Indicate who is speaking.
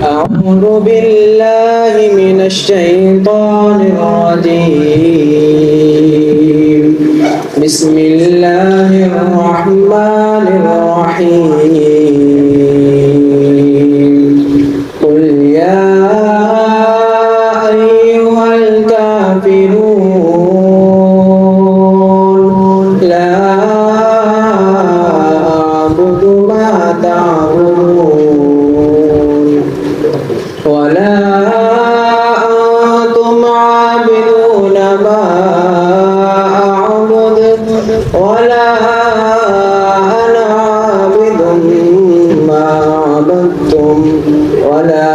Speaker 1: أعوذ بالله من الشيطان الرجيم بسم الله الرحمن الرحيم قل يا أيها الكافرون لا أعبد ما تعبدون ولا أنتم عابدون ما أعبد ولا أنا عابد ما عبدتم ولا